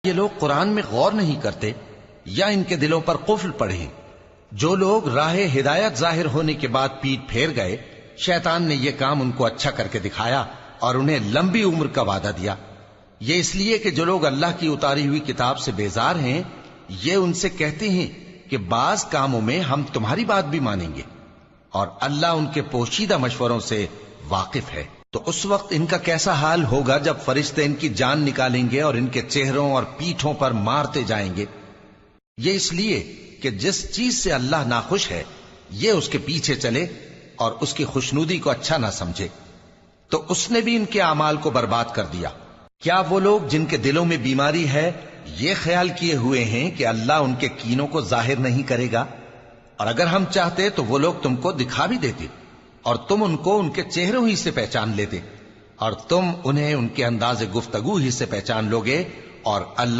یہ لوگ قرآن میں غور نہیں کرتے یا ان کے دلوں پر قفل پڑے ہیں؟ جو لوگ راہ ہدایت ظاہر ہونے کے بعد پیٹ پھیر گئے، شیطان نے یہ کام ان کو اچھا کر کے دکھایا اور انہیں لمبی عمر کا وعدہ دیا۔ یہ اس لیے کہ جو لوگ اللہ کی اتاری ہوئی کتاب سے بیزار ہیں، یہ ان سے کہتے ہیں کہ بعض کاموں میں ہم تمہاری بات بھی مانیں گے، اور اللہ ان کے پوشیدہ مشوروں سے واقف ہے۔ تو اس وقت ان کا کیسا حال ہوگا جب فرشتے ان کی جان نکالیں گے اور ان کے چہروں اور پیٹھوں پر مارتے جائیں گے۔ یہ اس لیے کہ جس چیز سے اللہ ناخوش ہے، یہ اس کے پیچھے چلے اور اس کی خوشنودی کو اچھا نہ سمجھے، تو اس نے بھی ان کے اعمال کو برباد کر دیا۔ کیا وہ لوگ جن کے دلوں میں بیماری ہے یہ خیال کیے ہوئے ہیں کہ اللہ ان کے کینوں کو ظاہر نہیں کرے گا؟ اور اگر ہم چاہتے تو وہ لوگ تم کو دکھا بھی دیتے، اور تم ان کو ان کے چہروں ہی سے پہچان لیتے، اور تم انہیں ان کے انداز گفتگو ہی سے پہچان لوگے، اور اللہ